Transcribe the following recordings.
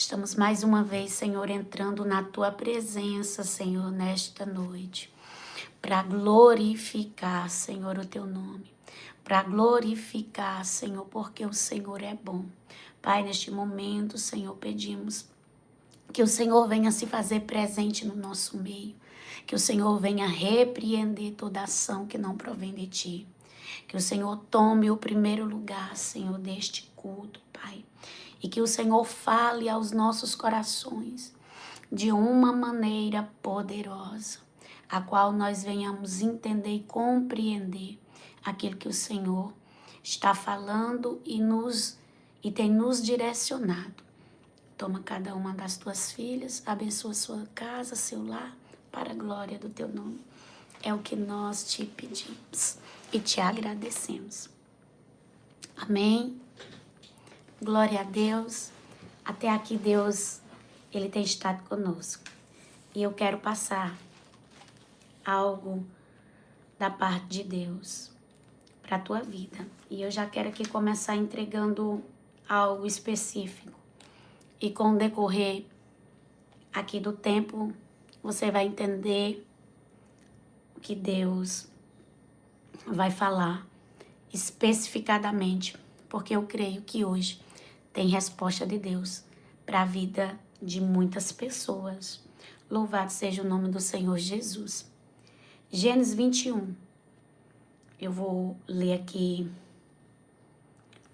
Estamos mais uma vez, Senhor, entrando na Tua presença, Senhor, nesta noite, para glorificar, Senhor, o Teu nome, para glorificar, Senhor, porque o Senhor é bom. Pai, neste momento, Senhor, pedimos que o Senhor venha se fazer presente no nosso meio, que o Senhor venha repreender toda ação que não provém de Ti, que o Senhor tome o primeiro lugar, Senhor, deste culto, Pai, e que o Senhor fale aos nossos corações de uma maneira poderosa, a qual nós venhamos entender e compreender aquilo que o Senhor está falando e tem nos direcionado. Toma cada uma das tuas filhas, abençoa sua casa, seu lar, para a glória do teu nome. É o que nós te pedimos e te agradecemos. Amém. Glória a Deus. Até aqui Deus, Ele tem estado conosco. E eu quero passar algo da parte de Deus para a tua vida. E eu já quero aqui começar entregando algo específico. E com o decorrer aqui do tempo, você vai entender o que Deus vai falar especificadamente, porque eu creio que hoje tem resposta de Deus para a vida de muitas pessoas. Louvado seja o nome do Senhor Jesus. Gênesis 21. Eu vou ler aqui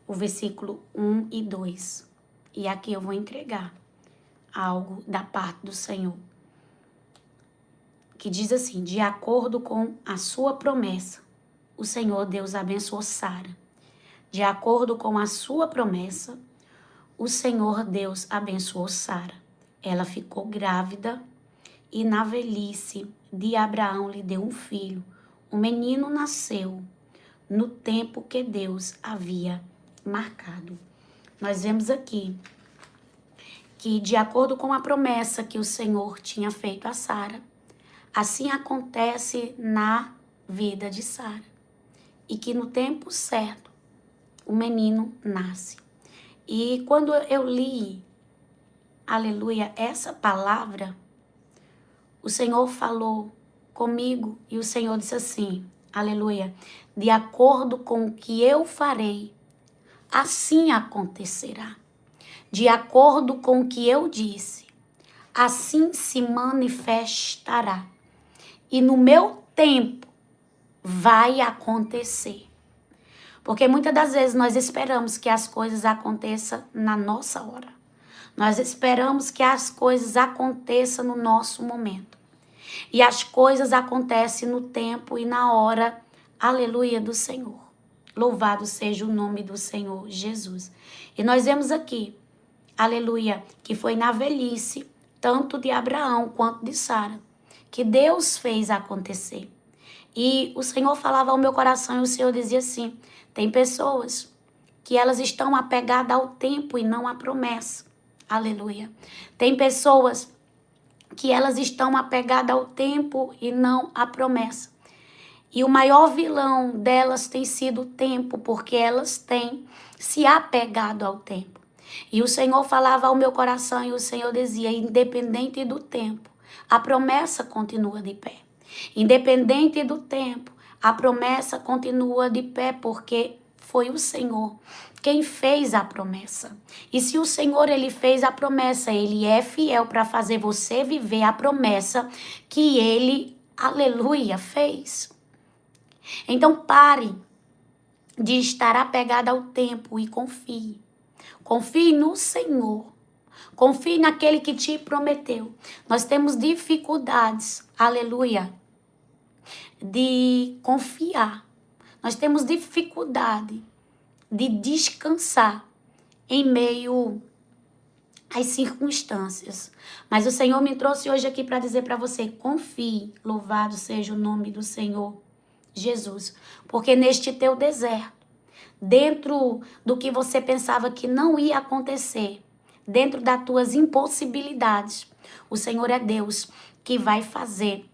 o versículo 1 e 2. E aqui eu vou entregar algo da parte do Senhor, que diz assim: de acordo com a sua promessa, o Senhor Deus abençoou Sara. De acordo com a sua promessa, o Senhor Deus abençoou Sara. Ela ficou grávida e na velhice de Abraão lhe deu um filho. O menino nasceu no tempo que Deus havia marcado. Nós vemos aqui que, de acordo com a promessa que o Senhor tinha feito a Sara, assim acontece na vida de Sara. E que no tempo certo, o menino nasce. E quando eu li, aleluia, essa palavra, o Senhor falou comigo e o Senhor disse assim, aleluia, de acordo com o que eu farei, assim acontecerá. De acordo com o que eu disse, assim se manifestará. E no meu tempo vai acontecer. Porque muitas das vezes nós esperamos que as coisas aconteçam na nossa hora. Nós esperamos que as coisas aconteçam no nosso momento. E as coisas acontecem no tempo e na hora, aleluia, do Senhor. Louvado seja o nome do Senhor Jesus. E nós vemos aqui, aleluia, que foi na velhice, tanto de Abraão quanto de Sara, que Deus fez acontecer. E o Senhor falava ao meu coração e o Senhor dizia assim, tem pessoas que elas estão apegadas ao tempo e não à promessa. Aleluia. Tem pessoas que elas estão apegadas ao tempo e não à promessa. E o maior vilão delas tem sido o tempo, porque elas têm se apegado ao tempo. E o Senhor falava ao meu coração e o Senhor dizia, independente do tempo, a promessa continua de pé. Independente do tempo, a promessa continua de pé, porque foi o Senhor quem fez a promessa. E se o Senhor, Ele fez a promessa, Ele é fiel para fazer você viver a promessa que Ele, aleluia, fez. Então pare de estar apegado ao tempo e confie. Confie no Senhor. Confie naquele que te prometeu. Nós temos dificuldades, aleluia, de confiar. Nós temos dificuldade de descansar em meio às circunstâncias. Mas o Senhor me trouxe hoje aqui para dizer para você, confie, louvado seja o nome do Senhor Jesus. Porque neste teu deserto, dentro do que você pensava que não ia acontecer, dentro das tuas impossibilidades, o Senhor é Deus que vai fazer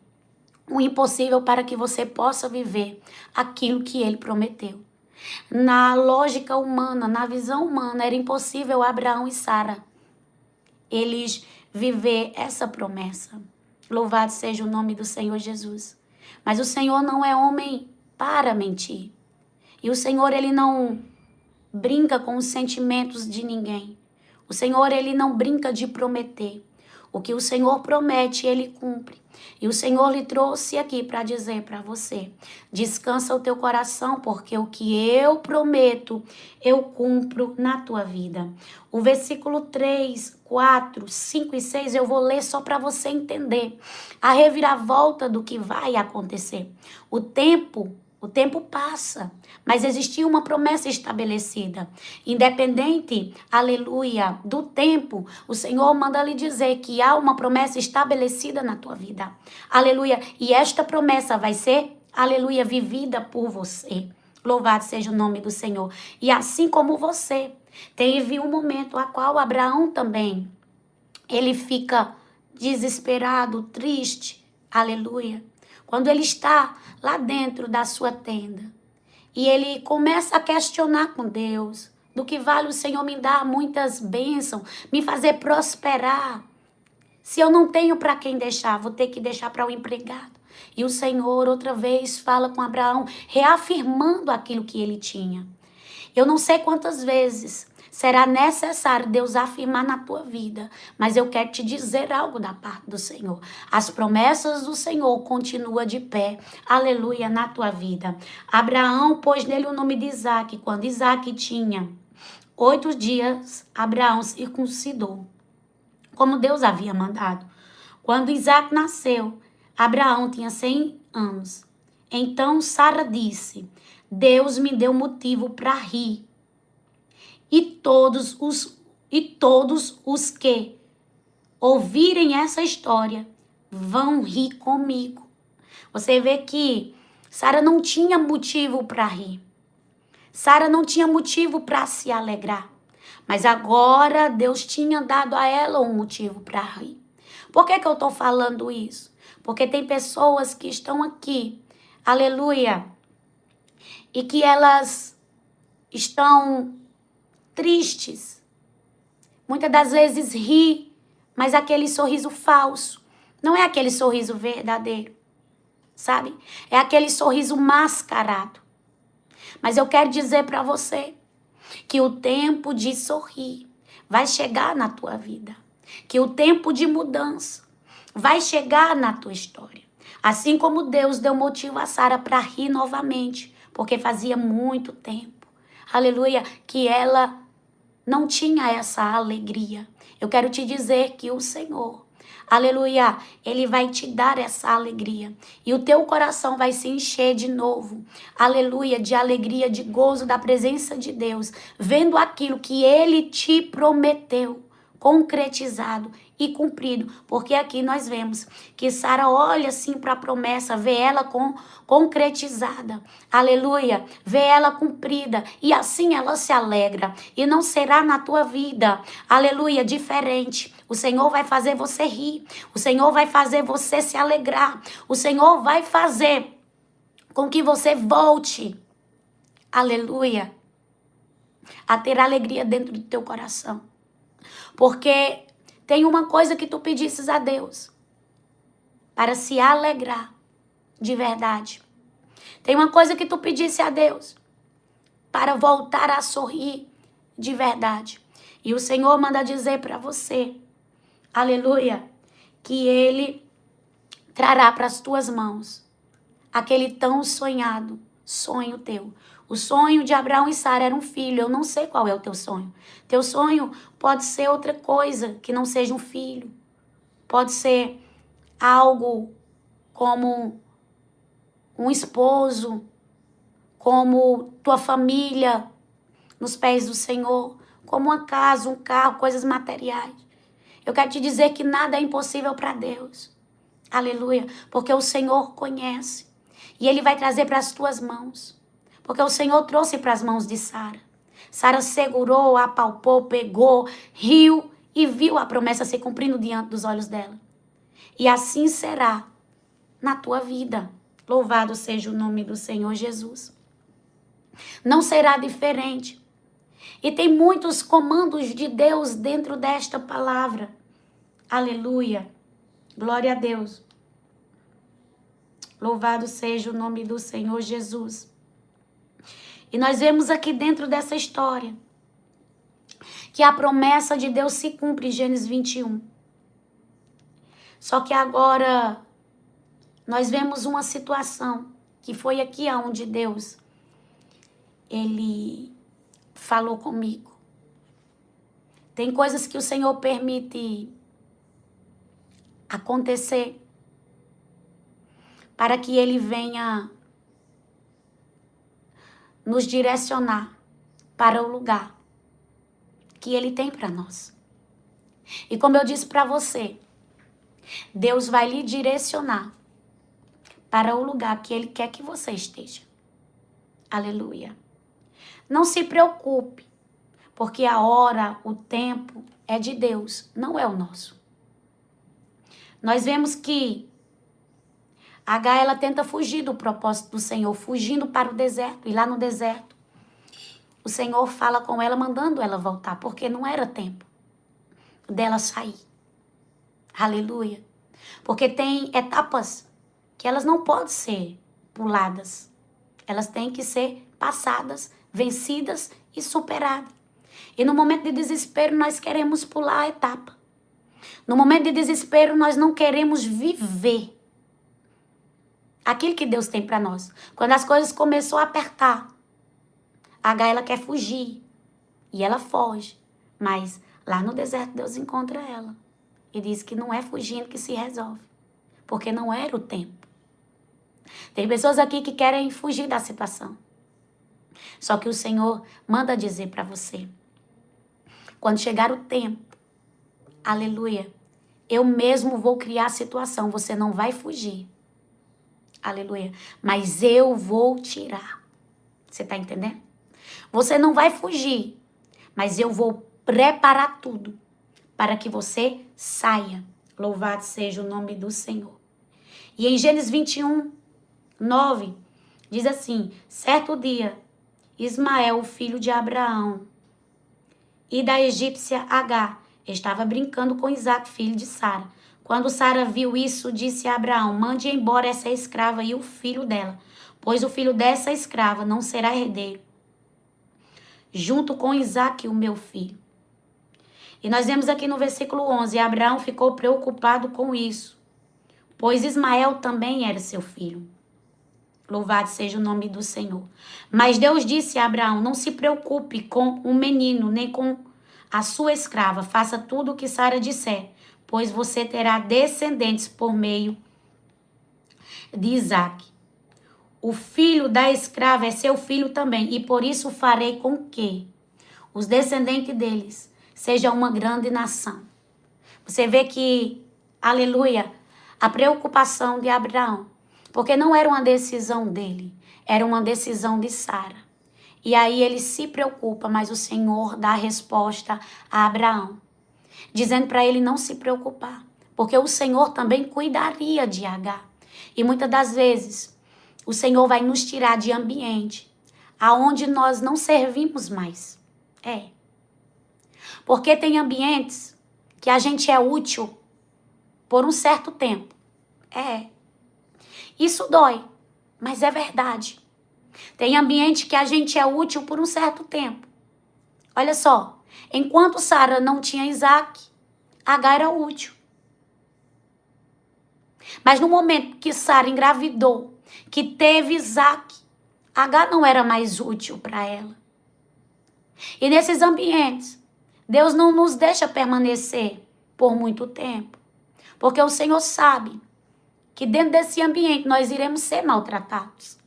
o impossível para que você possa viver aquilo que Ele prometeu. Na lógica humana, na visão humana, era impossível Abraão e Sara eles viver essa promessa. Louvado seja o nome do Senhor Jesus. Mas o Senhor não é homem para mentir. E o Senhor, ele não brinca com os sentimentos de ninguém. O Senhor, ele não brinca de prometer. O que o Senhor promete, ele cumpre. E o Senhor lhe trouxe aqui para dizer para você: descansa o teu coração, porque o que eu prometo, eu cumpro na tua vida. O versículo 3, 4, 5 e 6 eu vou ler só para você entender a reviravolta do que vai acontecer. O tempo passa, mas existia uma promessa estabelecida. Independente, aleluia, do tempo, o Senhor manda lhe dizer que há uma promessa estabelecida na tua vida. Aleluia. E esta promessa vai ser, aleluia, vivida por você. Louvado seja o nome do Senhor. E assim como você, teve um momento a qual Abraão também, ele fica desesperado, triste. Aleluia. Quando ele está lá dentro da sua tenda e ele começa a questionar com Deus: do que vale o Senhor me dar muitas bênçãos, me fazer prosperar? Se eu não tenho para quem deixar, vou ter que deixar para o empregado. E o Senhor outra vez fala com Abraão, reafirmando aquilo que ele tinha. Eu não sei quantas vezes será necessário Deus afirmar na tua vida, mas eu quero te dizer algo da parte do Senhor. As promessas do Senhor continuam de pé, aleluia, na tua vida. Abraão pôs nele o nome de Isaque. Quando Isaque tinha 8 dias, Abraão circuncidou, como Deus havia mandado. Quando Isaque nasceu, Abraão tinha 100 anos. Então Sara disse: Deus me deu motivo para rir. E todos os que ouvirem essa história vão rir comigo. Você vê que Sara não tinha motivo para rir. Sara não tinha motivo para se alegrar. Mas agora Deus tinha dado a ela um motivo para rir. Por que eu estou falando isso? Porque tem pessoas que estão aqui, aleluia, e que elas estão tristes. Muitas das vezes ri, mas aquele sorriso falso. Não é aquele sorriso verdadeiro, sabe? É aquele sorriso mascarado. Mas eu quero dizer para você que o tempo de sorrir vai chegar na tua vida. Que o tempo de mudança vai chegar na tua história. Assim como Deus deu motivo a Sara para rir novamente, porque fazia muito tempo, aleluia, que ela não tinha essa alegria. Eu quero te dizer que o Senhor, aleluia, Ele vai te dar essa alegria. E o teu coração vai se encher de novo, aleluia, de alegria, de gozo da presença de Deus, vendo aquilo que Ele te prometeu, concretizado e cumprido. Porque aqui nós vemos que Sara olha assim para a promessa, vê ela concretizada, aleluia, vê ela cumprida e assim ela se alegra. E não será na tua vida, aleluia, diferente. O Senhor vai fazer você rir, o Senhor vai fazer você se alegrar, o Senhor vai fazer com que você volte, aleluia, a ter alegria dentro do teu coração. Porque tem uma coisa que tu pedisses a Deus para se alegrar de verdade. Tem uma coisa que tu pedisse a Deus para voltar a sorrir de verdade. E o Senhor manda dizer para você, aleluia, que Ele trará para as tuas mãos aquele tão sonhado sonho teu. O sonho de Abraão e Sara era um filho. Eu não sei qual é o teu sonho. Teu sonho pode ser outra coisa que não seja um filho. Pode ser algo como um esposo, como tua família nos pés do Senhor, como uma casa, um carro, coisas materiais. Eu quero te dizer que nada é impossível para Deus. Aleluia. Porque o Senhor conhece. E Ele vai trazer para as tuas mãos. Porque o Senhor trouxe para as mãos de Sara. Sara segurou, apalpou, pegou, riu e viu a promessa se cumprindo diante dos olhos dela. E assim será na tua vida. Louvado seja o nome do Senhor Jesus. Não será diferente. E tem muitos comandos de Deus dentro desta palavra. Aleluia. Glória a Deus. Louvado seja o nome do Senhor Jesus. E nós vemos aqui dentro dessa história que a promessa de Deus se cumpre em Gênesis 21. Só que agora nós vemos uma situação que foi aqui aonde Deus, Ele falou comigo. Tem coisas que o Senhor permite acontecer para que Ele venha nos direcionar para o lugar que Ele tem para nós. E como eu disse para você, Deus vai lhe direcionar para o lugar que Ele quer que você esteja. Aleluia. Não se preocupe, porque a hora, o tempo é de Deus, não é o nosso. Nós vemos que Agar, ela tenta fugir do propósito do Senhor, fugindo para o deserto. E lá no deserto, o Senhor fala com ela, mandando ela voltar, porque não era tempo dela sair. Aleluia. Porque tem etapas que elas não podem ser puladas. Elas têm que ser passadas, vencidas e superadas. E no momento de desespero, nós queremos pular a etapa. No momento de desespero, nós não queremos viver aquilo que Deus tem para nós. Quando as coisas começou a apertar, Agar, ela quer fugir. E ela foge. Mas lá no deserto, Deus encontra ela. E diz que não é fugindo que se resolve. Porque não era o tempo. Tem pessoas aqui que querem fugir da situação. Só que o Senhor manda dizer para você. Quando chegar o tempo, aleluia, eu mesmo vou criar a situação. Você não vai fugir. Aleluia. Mas eu vou tirar. Você está entendendo? Você não vai fugir. Mas eu vou preparar tudo para que você saia. Louvado seja o nome do Senhor. E em Gênesis 21, 9, diz assim: certo dia, Ismael, filho de Abraão, e da egípcia Agar, estava brincando com Isaque, filho de Sara. Quando Sara viu isso, disse a Abraão: mande embora essa escrava e o filho dela, pois o filho dessa escrava não será herdeiro, junto com Isaque, o meu filho. E nós vemos aqui no versículo 11, Abraão ficou preocupado com isso, pois Ismael também era seu filho. Louvado seja o nome do Senhor. Mas Deus disse a Abraão: não se preocupe com o menino, nem com a sua escrava. Faça tudo o que Sara disser, pois você terá descendentes por meio de Isaque. O filho da escrava é seu filho também, e por isso farei com que os descendentes deles sejam uma grande nação. Você vê que, aleluia, a preocupação de Abraão, porque não era uma decisão dele, era uma decisão de Sara. E aí ele se preocupa, mas o Senhor dá a resposta a Abraão, dizendo para ele não se preocupar, porque o Senhor também cuidaria de Agar. E muitas das vezes o Senhor vai nos tirar de ambiente aonde nós não servimos mais. Porque tem ambientes que a gente é útil por um certo tempo. Isso dói, mas é verdade. Tem ambiente que a gente é útil por um certo tempo. Olha só, enquanto Sara não tinha Isaque, Agar era útil. Mas no momento que Sara engravidou, que teve Isaque, Agar não era mais útil para ela. E nesses ambientes, Deus não nos deixa permanecer por muito tempo, porque o Senhor sabe que dentro desse ambiente nós iremos ser maltratados.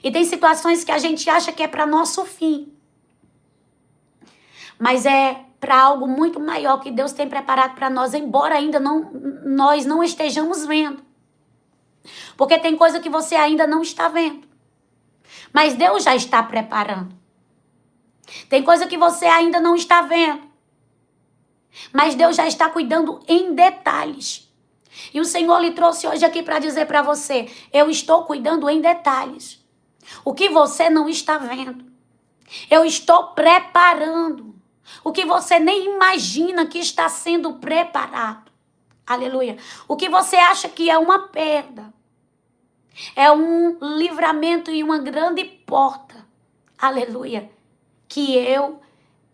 E tem situações que a gente acha que é para nosso fim, mas é para algo muito maior que Deus tem preparado para nós, embora ainda nós não estejamos vendo. Porque tem coisa que você ainda não está vendo, mas Deus já está preparando. Tem coisa que você ainda não está vendo, mas Deus já está cuidando em detalhes. E o Senhor lhe trouxe hoje aqui para dizer para você: eu estou cuidando em detalhes. O que você não está vendo, eu estou preparando. O que você nem imagina que está sendo preparado. Aleluia. O que você acha que é uma perda. É um livramento e uma grande porta. Aleluia. Que eu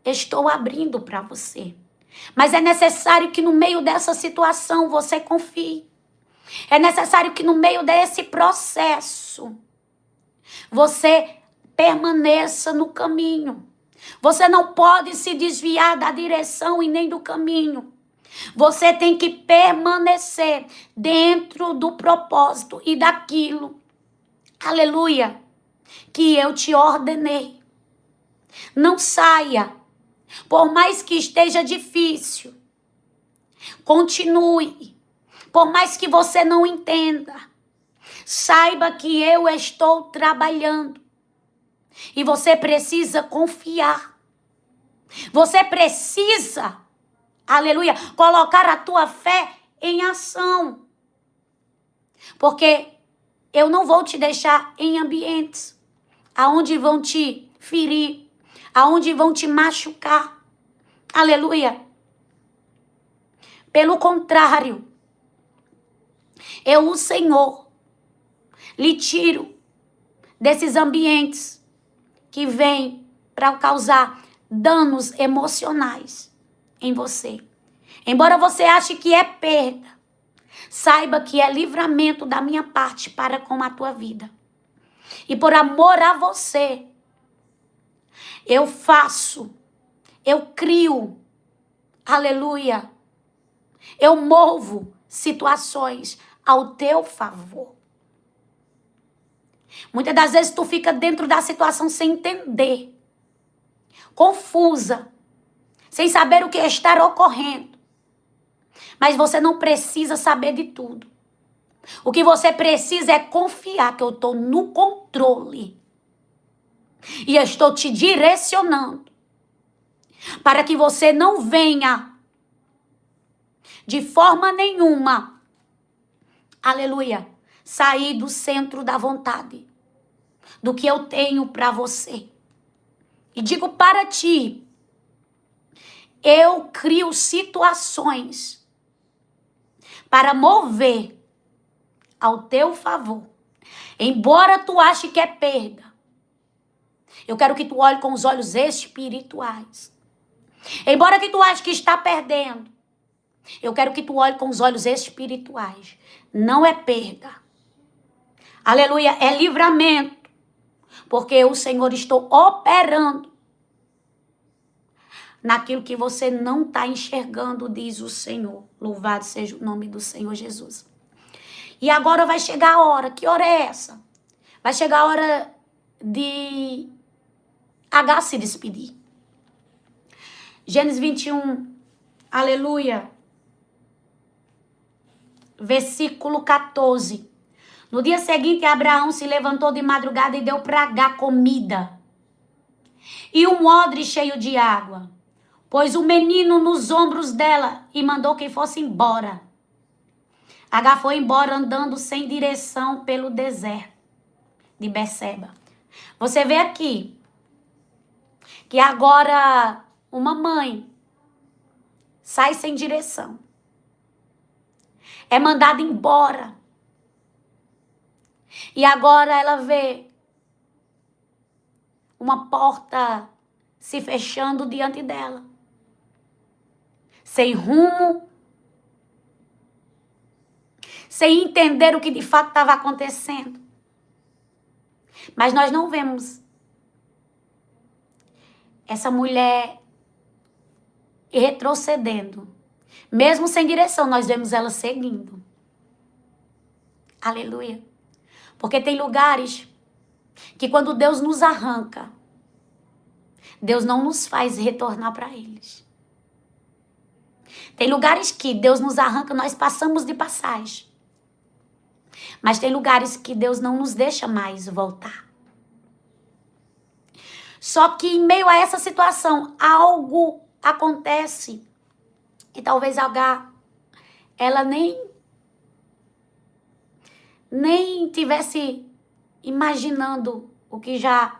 estou abrindo para você. Mas é necessário que no meio dessa situação você confie. É necessário que no meio desse processo você permaneça no caminho. Você não pode se desviar da direção e nem do caminho. Você tem que permanecer dentro do propósito e daquilo, aleluia, que eu te ordenei. Não saia, por mais que esteja difícil. Continue, por mais que você não entenda. Saiba que eu estou trabalhando. E você precisa confiar. Você precisa, aleluia, colocar a tua fé em ação. Porque eu não vou te deixar em ambientes aonde vão te ferir, aonde vão te machucar. Aleluia. Pelo contrário, eu, o Senhor, lhe tiro desses ambientes que vêm para causar danos emocionais em você. Embora você ache que é perda, saiba que é livramento da minha parte para com a tua vida. E por amor a você, eu faço, eu crio, aleluia, eu movo situações ao teu favor. Muitas das vezes tu fica dentro da situação sem entender, confusa, sem saber o que está ocorrendo. Mas você não precisa saber de tudo. O que você precisa é confiar que eu estou no controle. E eu estou te direcionando para que você não venha de forma nenhuma, aleluia, sair do centro da vontade, do que eu tenho para você. E digo para ti, eu crio situações para mover ao teu favor. Embora tu ache que é perda, eu quero que tu olhe com os olhos espirituais. Embora que tu ache que está perdendo, eu quero que tu olhe com os olhos espirituais. Não é perda. Aleluia, é livramento. Porque eu, Senhor, estou operando naquilo que você não está enxergando, diz o Senhor. Louvado seja o nome do Senhor Jesus. E agora vai chegar a hora. Que hora é essa? Vai chegar a hora de H se despedir. Gênesis 21, aleluia. Versículo 14. No dia seguinte, Abraão se levantou de madrugada e deu para H comida e um odre cheio de água. Pôs o menino nos ombros dela e mandou que fosse embora. H foi embora andando sem direção pelo deserto de Berseba. Você vê aqui que agora uma mãe sai sem direção. É mandada embora. E agora ela vê uma porta se fechando diante dela. Sem rumo. Sem entender o que de fato estava acontecendo. Mas nós não vemos essa mulher retrocedendo. Mesmo sem direção, nós vemos ela seguindo. Aleluia. Porque tem lugares que quando Deus nos arranca, Deus não nos faz retornar para eles. Tem lugares que Deus nos arranca, nós passamos de passagem. Mas tem lugares que Deus não nos deixa mais voltar. Só que em meio a essa situação, algo acontece. E talvez ela nem tivesse imaginando o que já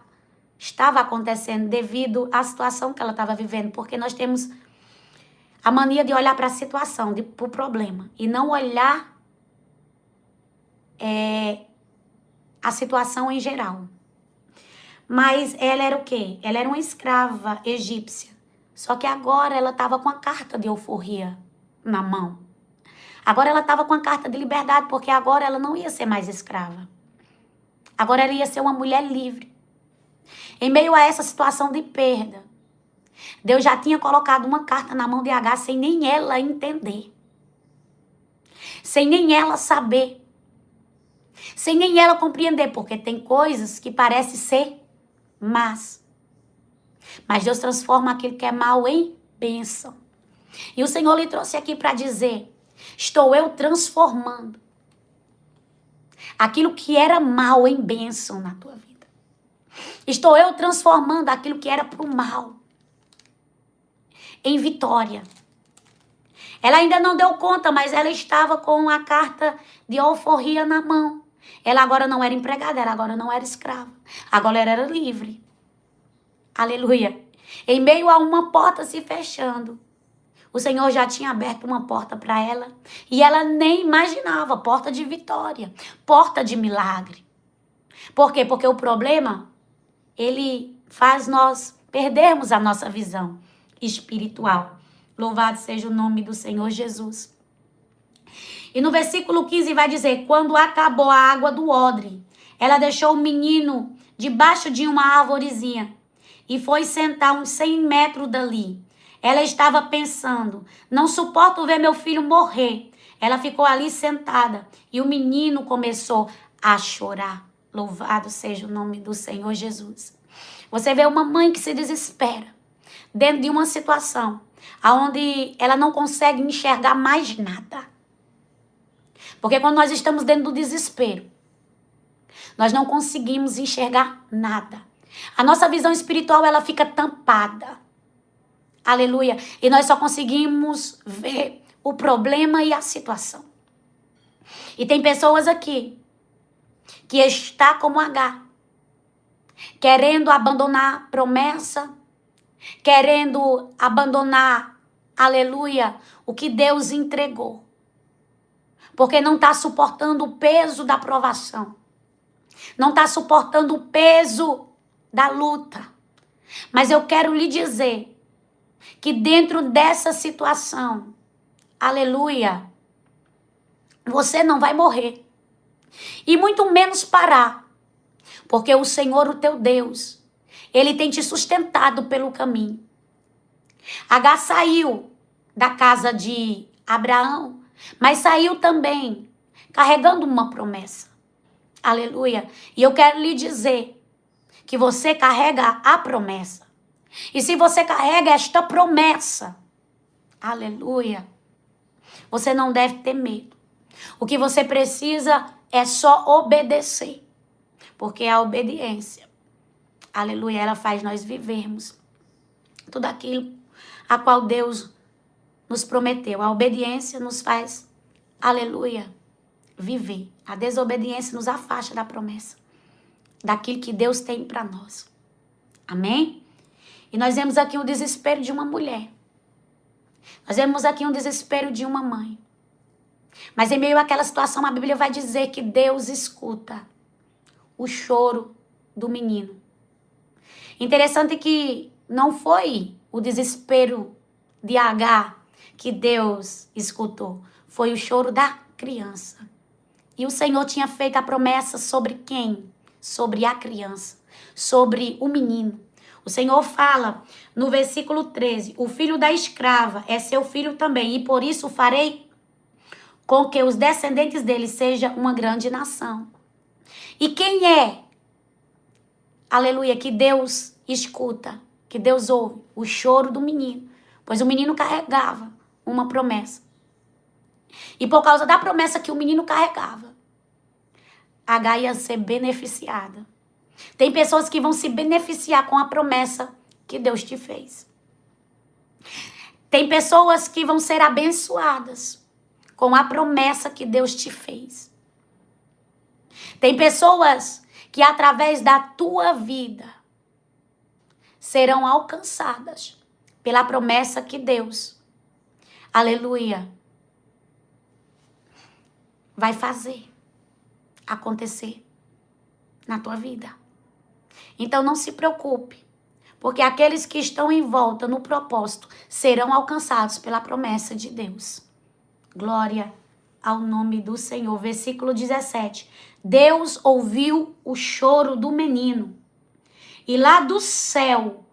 estava acontecendo devido à situação que ela estava vivendo, porque nós temos a mania de olhar para a situação, para o problema, e não olhar a situação em geral. Mas ela era o quê? Ela era uma escrava egípcia. Só que agora ela estava com a carta de alforria na mão. Agora ela estava com a carta de liberdade, porque agora ela não ia ser mais escrava. Agora ela ia ser uma mulher livre. Em meio a essa situação de perda, Deus já tinha colocado uma carta na mão de Agar sem nem ela entender. Sem nem ela saber. Sem nem ela compreender, porque tem coisas que parecem ser más. Mas Deus transforma aquilo que é mal em bênção. E o Senhor lhe trouxe aqui para dizer: estou eu transformando aquilo que era mal em bênção na tua vida. Estou eu transformando aquilo que era para o mal em vitória. Ela ainda não deu conta, mas ela estava com a carta de alforria na mão. Ela agora não era empregada, ela agora não era escrava. Agora ela era livre. Aleluia. Em meio a uma porta se fechando, o Senhor já tinha aberto uma porta para ela. E ela nem imaginava. Porta de vitória. Porta de milagre. Por quê? Porque o problema, ele faz nós perdermos a nossa visão espiritual. Louvado seja o nome do Senhor Jesus. E no versículo 15 vai dizer: quando acabou a água do odre, ela deixou o menino debaixo de uma arvorezinha e foi sentar uns 100 metros dali. Ela estava pensando: não suporto ver meu filho morrer. Ela ficou ali sentada e o menino começou a chorar. Louvado seja o nome do Senhor Jesus. Você vê uma mãe que se desespera dentro de uma situação onde ela não consegue enxergar mais nada. Porque quando nós estamos dentro do desespero, nós não conseguimos enxergar nada. A nossa visão espiritual, ela fica tampada. Aleluia. E nós só conseguimos ver o problema e a situação. E tem pessoas aqui que está como Agar, querendo abandonar a promessa, querendo abandonar, aleluia, o que Deus entregou. Porque não está suportando o peso da provação. Não está suportando o peso da luta. Mas eu quero lhe dizer que dentro dessa situação, aleluia, você não vai morrer. E muito menos parar. Porque o Senhor, o teu Deus, Ele tem te sustentado pelo caminho. Agar saiu da casa de Abraão, mas saiu também carregando uma promessa. Aleluia. E eu quero lhe dizer que você carrega a promessa. E se você carrega esta promessa, aleluia, você não deve ter medo. O que você precisa é só obedecer. Porque a obediência, aleluia, ela faz nós vivermos tudo aquilo a qual Deus nos prometeu. A obediência nos faz, aleluia, viver. A desobediência nos afasta da promessa, daquilo que Deus tem para nós. Amém? E nós vemos aqui o desespero de uma mulher. Nós vemos aqui um desespero de uma mãe. Mas em meio àquela situação, a Bíblia vai dizer que Deus escuta o choro do menino. Interessante que não foi o desespero de Agar que Deus escutou. Foi o choro da criança. E o Senhor tinha feito a promessa sobre quem? Sobre a criança. Sobre o menino. O Senhor fala no versículo 13: o filho da escrava é seu filho também, e por isso farei com que os descendentes dele sejam uma grande nação. E quem é, aleluia, que Deus escuta, que Deus ouve? O choro do menino. Pois o menino carregava uma promessa. E por causa da promessa que o menino carregava, Agar ia ser beneficiada. Tem pessoas que vão se beneficiar com a promessa que Deus te fez. Tem pessoas que vão ser abençoadas com a promessa que Deus te fez. Tem pessoas que através da tua vida, serão alcançadas pela promessa que Deus, aleluia, vai fazer acontecer na tua vida. Então não se preocupe, porque aqueles que estão em volta no propósito serão alcançados pela promessa de Deus. Glória ao nome do Senhor. Versículo 17. Deus ouviu o choro do menino. E lá do céu,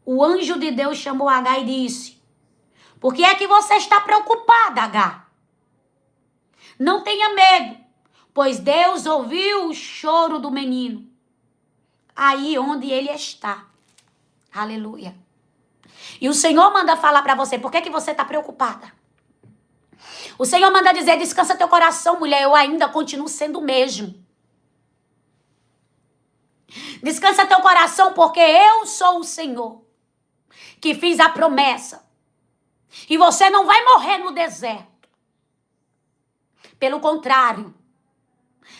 o anjo de Deus chamou Agar e disse: por que é que você está preocupada, Agar? Não tenha medo, pois Deus ouviu o choro do menino aí onde ele está. Aleluia. E o Senhor manda falar para você: por que que você está preocupada? O Senhor manda dizer: descansa teu coração, mulher, eu ainda continuo sendo o mesmo. Descansa teu coração, porque eu sou o Senhor que fiz a promessa. E você não vai morrer no deserto. Pelo contrário,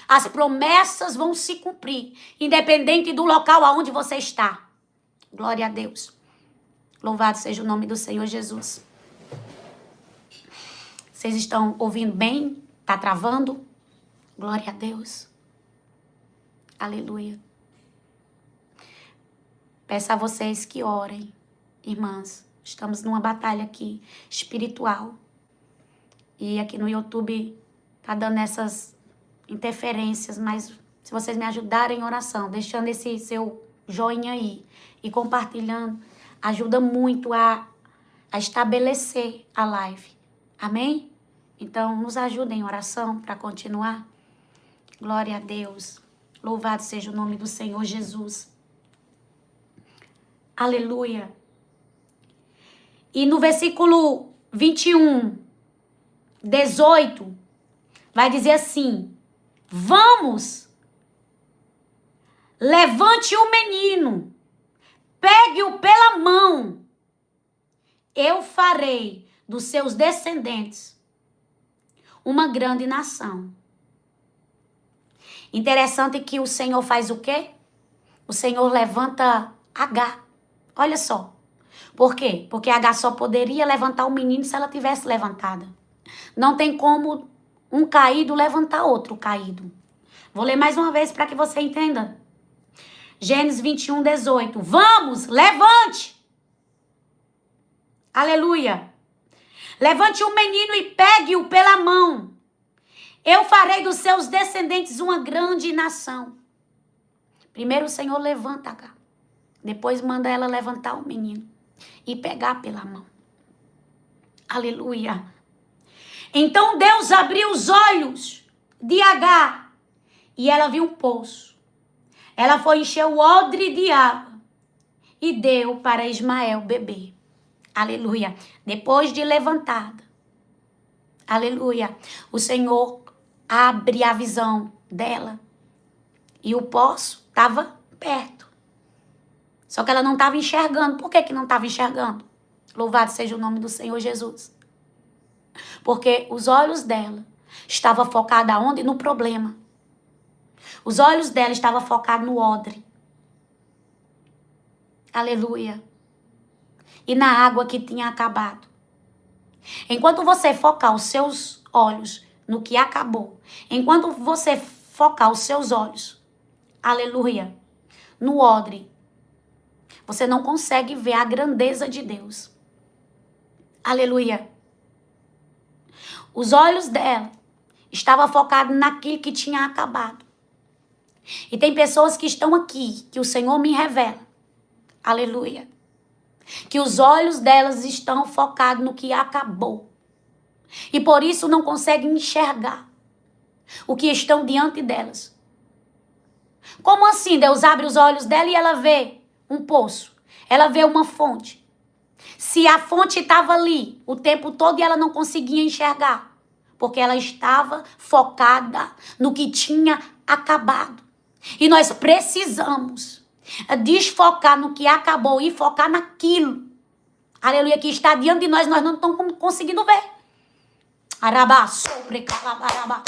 as promessas vão se cumprir, independente do local aonde você está. Glória a Deus. Louvado seja o nome do Senhor Jesus. Vocês estão ouvindo bem? Tá travando? Glória a Deus. Aleluia. Peço a vocês que orem, irmãs. Estamos numa batalha aqui espiritual. E aqui no YouTube tá dando essas interferências, mas se vocês me ajudarem em oração, deixando esse seu joinha aí e compartilhando, ajuda muito a estabelecer a live. Amém? Então, nos ajudem em oração para continuar. Glória a Deus. Louvado seja o nome do Senhor Jesus. Aleluia. E no versículo 21, 18, vai dizer assim: vamos, levante o menino, pegue-o pela mão, eu farei dos seus descendentes uma grande nação. Interessante que o Senhor faz o quê? O Senhor levanta Agar. Olha só. Por quê? Porque Agar só poderia levantar o menino se ela tivesse levantada. Não tem como um caído levantar outro caído. Vou ler mais uma vez para que você entenda. Gênesis 21, 18. Vamos, levante. Aleluia. Levante o menino e pegue-o pela mão. Eu farei dos seus descendentes uma grande nação. Primeiro o Senhor levanta Agar. Depois manda ela levantar o menino e pegar pela mão. Aleluia. Então Deus abriu os olhos de Agar e ela viu um poço. Ela foi encher o odre de água e deu para Ismael beber. Aleluia. Depois de levantada, aleluia, o Senhor abre a visão dela e o poço estava perto. Só que ela não estava enxergando. Por que não estava enxergando? Louvado seja o nome do Senhor Jesus. Porque os olhos dela estavam focados aonde? No problema. Os olhos dela estavam focados no odre. Aleluia. E na água que tinha acabado. Enquanto você focar os seus olhos no que acabou, enquanto você focar os seus olhos, aleluia, no odre, você não consegue ver a grandeza de Deus. Aleluia. Os olhos dela estavam focados naquilo que tinha acabado. E tem pessoas que estão aqui, que o Senhor me revela. Aleluia. Que os olhos delas estão focados no que acabou. E por isso não conseguem enxergar o que estão diante delas. Como assim? Deus abre os olhos dela e ela vê um poço. Ela vê uma fonte. Se a fonte estava ali o tempo todo e ela não conseguia enxergar. Porque ela estava focada no que tinha acabado. E nós precisamos desfocar no que acabou e focar naquilo. Aleluia, que está diante de nós não estamos conseguindo ver. Arabá, sobre calabarabá.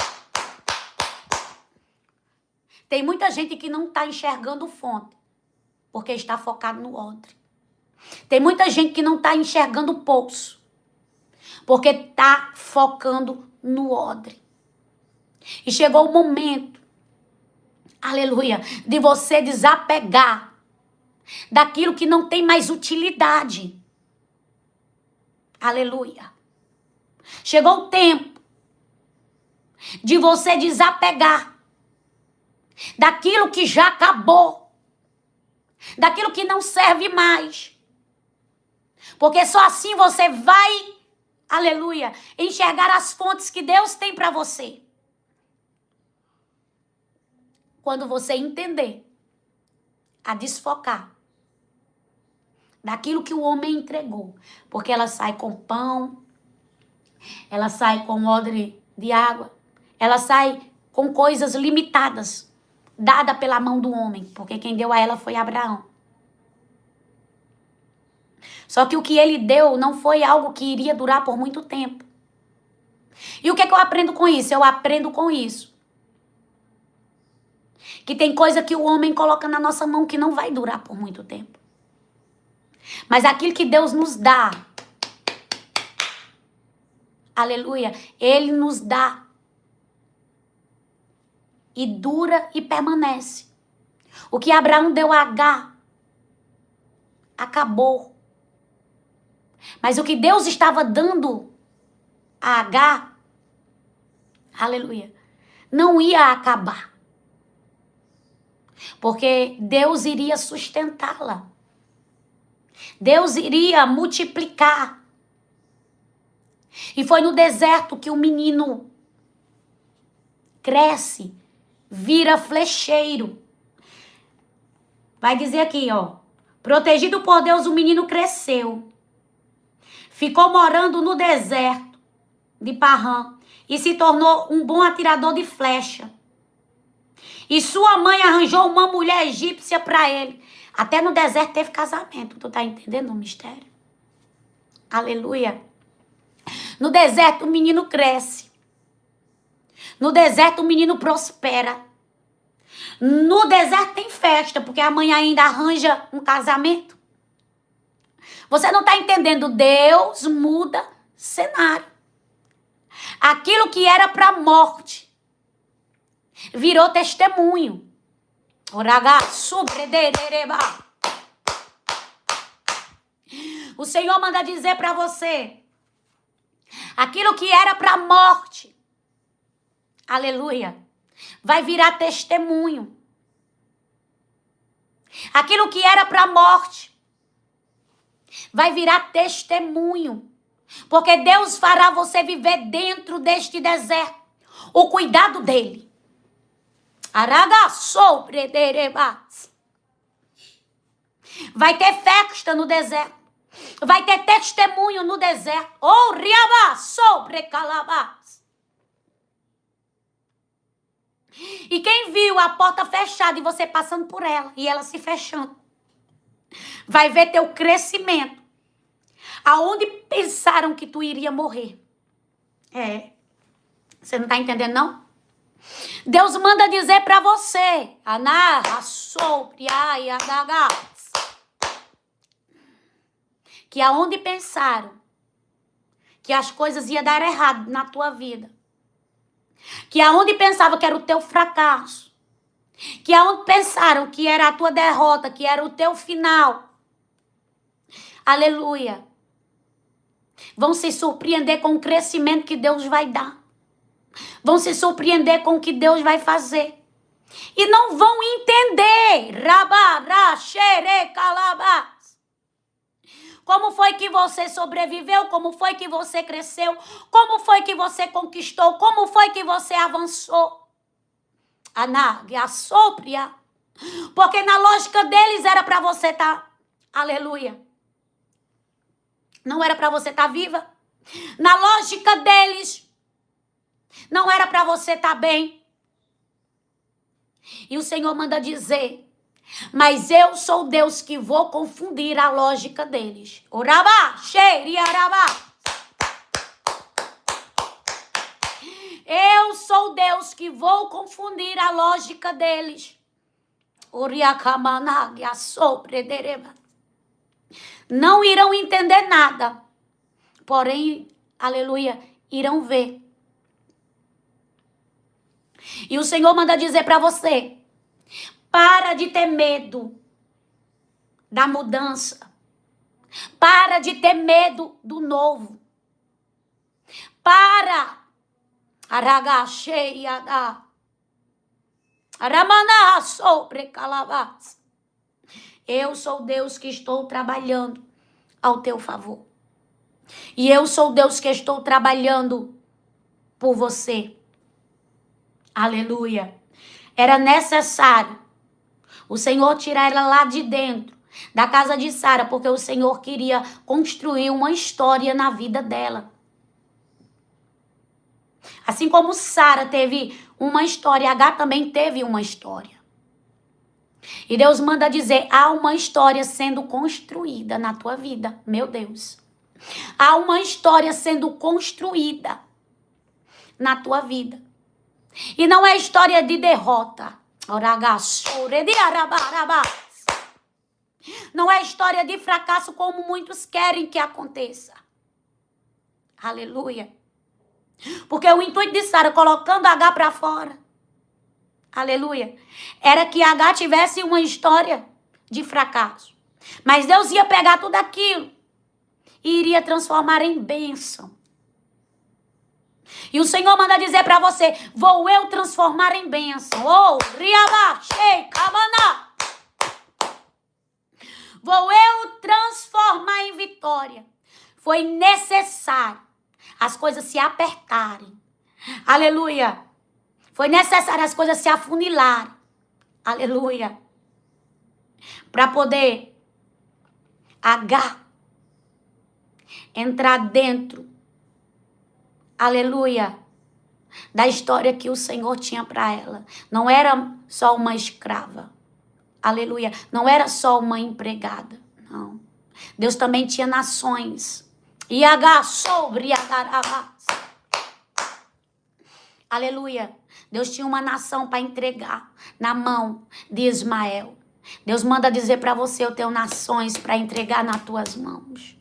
Tem muita gente que não está enxergando fonte, porque está focado no odre. Tem muita gente que não está enxergando o poço, porque está focando no odre. E chegou o momento, aleluia, de você desapegar daquilo que não tem mais utilidade. Aleluia. Chegou o tempo de você desapegar daquilo que já acabou, daquilo que não serve mais. Porque só assim você vai, aleluia, enxergar as fontes que Deus tem para você. Quando você entender a desfocar daquilo que o homem entregou. Porque ela sai com pão, ela sai com odre de água, ela sai com coisas limitadas, dada pela mão do homem, porque quem deu a ela foi Abraão. Só que o que ele deu não foi algo que iria durar por muito tempo. E o que é que eu aprendo com isso? Eu aprendo com isso que tem coisa que o homem coloca na nossa mão que não vai durar por muito tempo. Mas aquilo que Deus nos dá, aleluia, Ele nos dá e dura e permanece. O que Abraão deu a Agar acabou. Mas o que Deus estava dando a Agar, aleluia, não ia acabar. Porque Deus iria sustentá-la. Deus iria multiplicar. E foi no deserto que o menino cresce, vira flecheiro. Vai dizer aqui, ó. Protegido por Deus, o menino cresceu. Ficou morando no deserto de Parã e se tornou um bom atirador de flecha. E sua mãe arranjou uma mulher egípcia para ele. Até no deserto teve casamento. Tu tá entendendo o mistério? Aleluia. No deserto o menino cresce. No deserto o menino prospera. No deserto tem festa, porque a mãe ainda arranja um casamento. Você não tá entendendo? Deus muda cenário. Aquilo que era para morte virou testemunho. O Senhor manda dizer para você, aquilo que era para morte, aleluia, vai virar testemunho. Aquilo que era para morte vai virar testemunho. Porque Deus fará você viver dentro deste deserto o cuidado dele. Vai ter festa no deserto. Vai ter testemunho no deserto. E quem viu a porta fechada e você passando por ela e ela se fechando, vai ver teu crescimento. Aonde pensaram que tu iria morrer. Você não tá entendendo, não? Deus manda dizer para você, que aonde pensaram que as coisas iam dar errado na tua vida, que aonde pensavam que era o teu fracasso, que aonde pensaram que era a tua derrota, que era o teu final, aleluia, vão se surpreender com o crescimento que Deus vai dar. Vão se surpreender com o que Deus vai fazer. E não vão entender. Como foi que você sobreviveu? Como foi que você cresceu? Como foi que você conquistou? Como foi que você avançou? Porque na lógica deles era para você estar, aleluia, não era para você estar viva. Na lógica deles, não era para você estar bem. E o Senhor manda dizer, mas eu sou Deus que vou confundir a lógica deles. Eu sou Deus que vou confundir a lógica não irão entender nada, porém, aleluia, irão ver. E o Senhor manda dizer para você, para de ter medo da mudança. Para de ter medo do novo. Para. Aragacheia da. Aramana sobre calabás. Eu sou Deus que estou trabalhando ao teu favor. E eu sou Deus que estou trabalhando por você. Aleluia. Era necessário o Senhor tirar ela lá de dentro, da casa de Sara, porque o Senhor queria construir uma história na vida dela. Assim como Sara teve uma história, Agar também teve uma história. E Deus manda dizer, há uma história sendo construída na tua vida, meu Deus. Há uma história sendo construída na tua vida. E não é história de derrota. Não é história de fracasso como muitos querem que aconteça. Aleluia. Porque o intuito de Sara colocando Agar para fora, aleluia, era que Agar tivesse uma história de fracasso. Mas Deus ia pegar tudo aquilo e iria transformar em bênção. E o Senhor manda dizer para você, vou eu transformar em bênção. Oh, riabachei, cabana. Vou eu transformar em vitória. Foi necessário as coisas se apertarem. Aleluia. Foi necessário as coisas se afunilarem. Aleluia. Para poder Agar entrar dentro, aleluia, da história que o Senhor tinha para ela. Não era só uma escrava. Aleluia. Não era só uma empregada. Não. Deus também tinha nações. E Agar sobre Agar. Aleluia. Deus tinha uma nação para entregar na mão de Ismael. Deus manda dizer para você, eu tenho nações para entregar nas tuas mãos.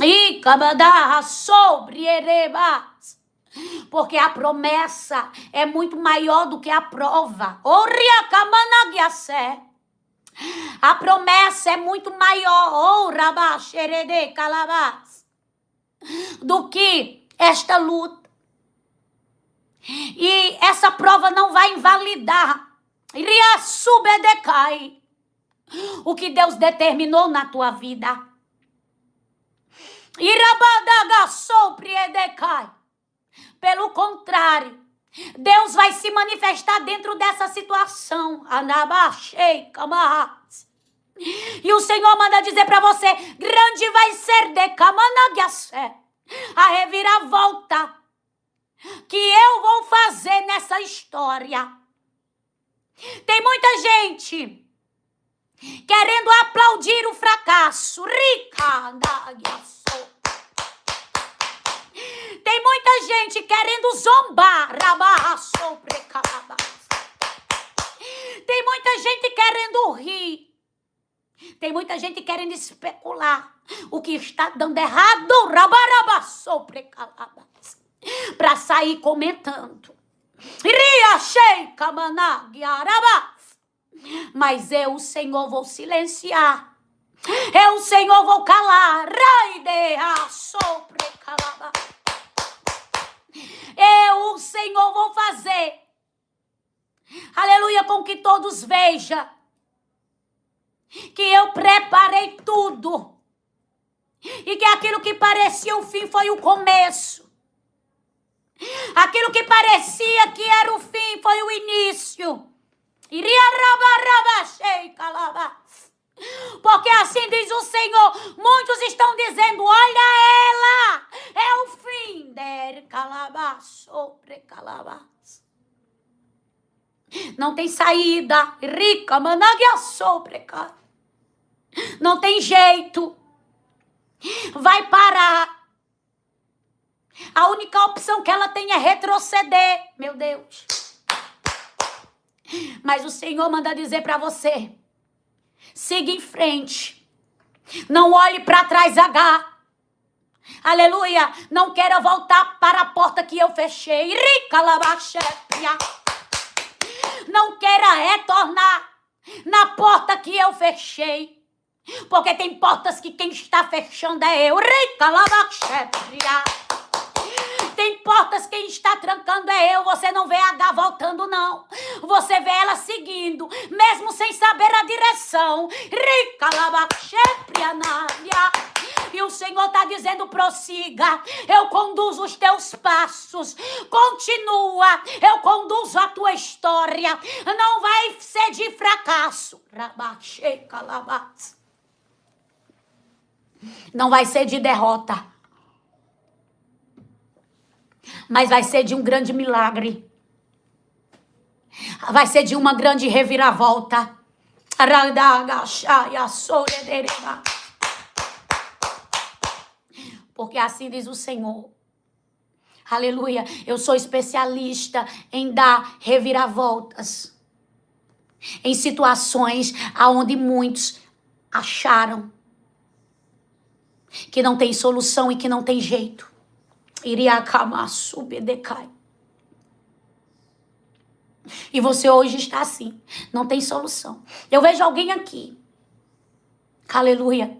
E cabadá sobre Erebas. Porque a promessa é muito maior do que a prova. A promessa é muito maior do que esta luta. E essa prova não vai invalidar o que Deus determinou na tua vida. Pelo contrário, Deus vai se manifestar dentro dessa situação. E o Senhor manda dizer para você, grande vai ser a reviravolta que eu vou fazer nessa história. Tem muita gente querendo aplaudir o fracasso. Tem muita gente querendo zombar. Tem muita gente querendo rir. Tem muita gente querendo especular o que está dando errado. Para sair comentando. Mas eu, o Senhor, vou silenciar. Eu, o Senhor, vou calar. Eu, o Senhor, vou fazer. Aleluia, com que todos vejam que eu preparei tudo. E que aquilo que parecia o fim foi o começo. Aquilo que parecia que era o fim foi o início. Porque assim diz o Senhor, muitos estão dizendo, olha ela, é o fim. Não tem saída. Não tem jeito. Vai parar. A única opção que ela tem é retroceder. Meu Deus. Mas o Senhor manda dizer para você, siga em frente. Não olhe para trás, H. Aleluia. Não quero voltar para a porta que eu fechei. Não queira retornar na porta que eu fechei. Porque tem portas que quem está fechando é eu. Tem portas que quem está trancando é eu. Você não vê a H voltando, não. Você vê ela seguindo, mesmo sem saber a direção. E o Senhor está dizendo, prossiga. Eu conduzo os teus passos. Continua. Eu conduzo a tua história. Não vai ser de fracasso. Não vai ser de derrota. Mas vai ser de um grande milagre. Vai ser de uma grande reviravolta. Porque assim diz o Senhor. Aleluia. Eu sou especialista em dar reviravoltas. Em situações onde muitos acharam que não tem solução e que não tem jeito. E você hoje está assim. Não tem solução. Eu vejo alguém aqui. Aleluia.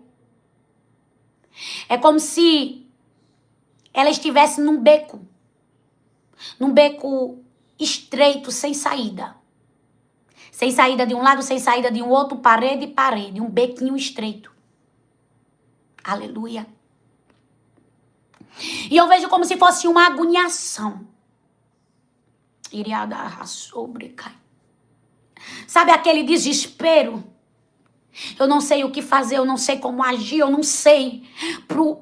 É como se ela estivesse num beco. Num beco estreito, sem saída. Sem saída de um lado, sem saída de um outro, parede. Um bequinho estreito. Aleluia. E eu vejo como se fosse uma agoniação. Sabe aquele desespero? Eu não sei o que fazer, eu não sei como agir, eu não sei,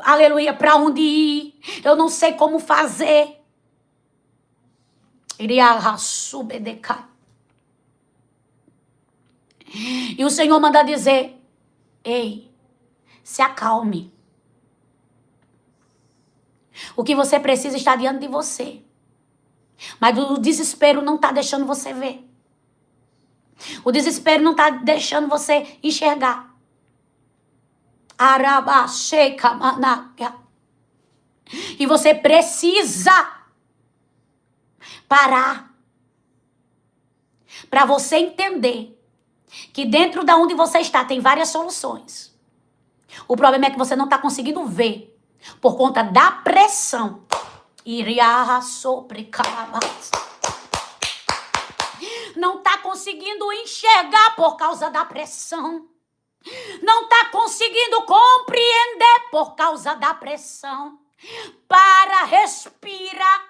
aleluia, para onde ir. Eu não sei como fazer. E o Senhor manda dizer, ei, se acalme. O que você precisa está diante de você. Mas o desespero não está deixando você ver. O desespero não está deixando você enxergar. E você precisa parar. Para você entender que dentro da onde você está tem várias soluções. O problema é que você não está conseguindo ver. Por conta da pressão. Não está conseguindo enxergar por causa da pressão. Não está conseguindo compreender por causa da pressão. Para, respira.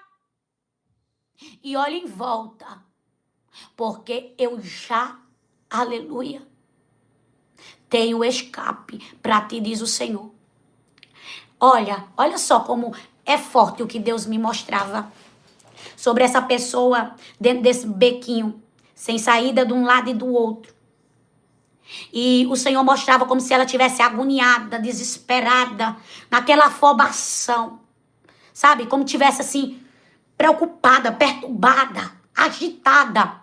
E olha em volta. Porque eu já, aleluia, tenho escape para ti, diz o Senhor. Olha só como é forte o que Deus me mostrava sobre essa pessoa dentro desse bequinho, sem saída de um lado e do outro. E o Senhor mostrava como se ela tivesse agoniada, desesperada, naquela afobação, sabe? Como tivesse assim, preocupada, perturbada, agitada.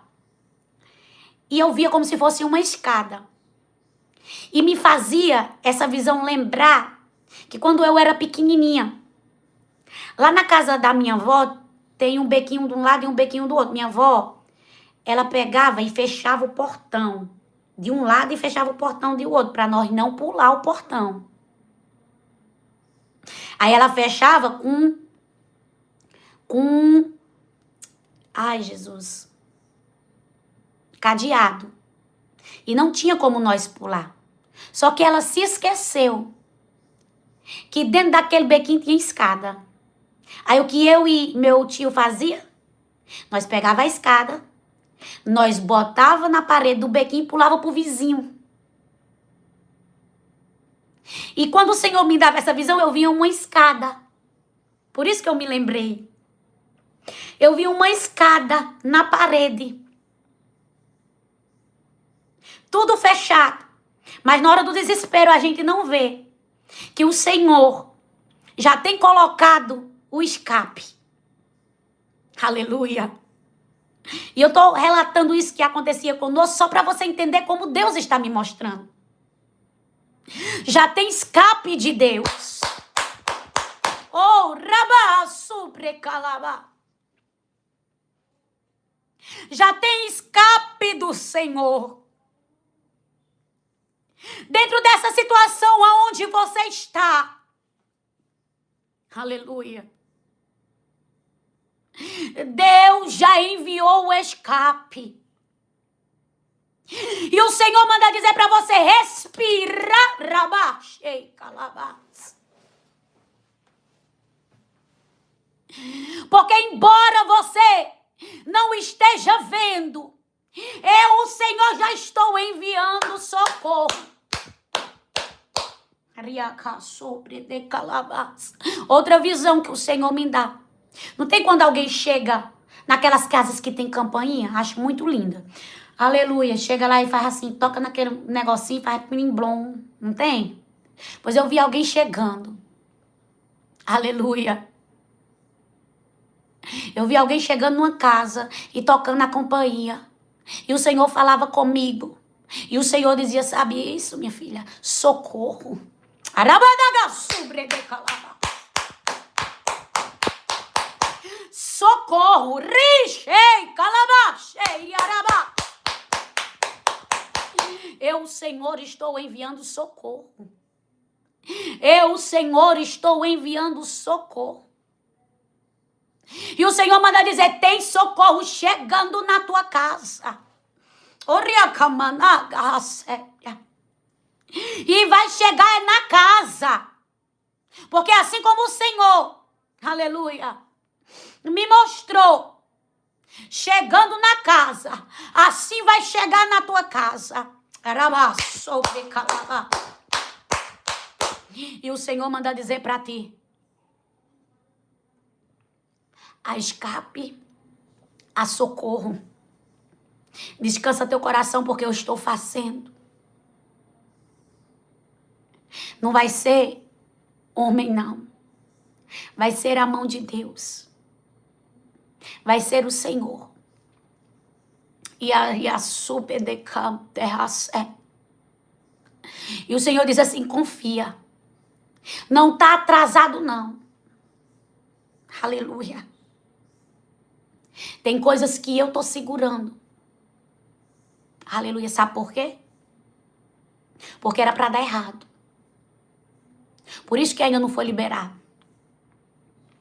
E eu via como se fosse uma escada. E me fazia essa visão lembrar que quando eu era pequenininha, lá na casa da minha avó, tem um bequinho de um lado e um bequinho do outro. Minha avó, ela pegava e fechava o portão de um lado e fechava o portão do outro, para nós não pular o portão. Aí ela fechava com ai, Jesus, cadeado. E não tinha como nós pular. Só que ela se esqueceu que dentro daquele bequinho tinha escada. Aí o que eu e meu tio fazia? Nós pegava a escada, nós botava na parede do bequinho e pulava pro vizinho. E quando o Senhor me dava essa visão, eu via uma escada. Por isso que eu me lembrei. Eu vi uma escada na parede. Tudo fechado. Mas na hora do desespero a gente não vê que o Senhor já tem colocado o escape. Aleluia. E eu estou relatando isso que acontecia conosco só para você entender como Deus está me mostrando. Já tem escape de Deus. Oh, rabá, suprecalabá. Já tem escape do Senhor. Dentro dessa situação aonde você está. Aleluia. Deus já enviou o escape. E o Senhor manda dizer para você respirar. Rabachei calabás. Porque embora você não esteja vendo, eu, o Senhor, já estou enviando socorro. Outra visão que o Senhor me dá. Não tem quando alguém chega naquelas casas que tem campainha? Acho muito linda. Aleluia. Chega lá e faz assim, toca naquele negocinho e faz plim-blom. Não tem? Pois eu vi alguém chegando. Aleluia. Eu vi alguém chegando numa casa e tocando na campainha. E o Senhor falava comigo. E o Senhor dizia, sabe isso, minha filha? Socorro. Socorro. Rixei, calabachei, arabá. Eu, Senhor, estou enviando socorro. Eu, Senhor, estou enviando socorro. E o Senhor manda dizer, tem socorro chegando na tua casa. E vai chegar na casa. Porque assim como o Senhor, aleluia, me mostrou, chegando na casa, assim vai chegar na tua casa. E o Senhor manda dizer para ti, a escape, a socorro. Descansa teu coração porque eu estou fazendo. Não vai ser homem, não. Vai ser a mão de Deus. Vai ser o Senhor. E a super de campo, terra. E o Senhor diz assim, confia. Não está atrasado, não. Aleluia. Tem coisas que eu estou segurando. Aleluia. Sabe por quê? Porque era para dar errado. Por isso que ainda não foi liberado.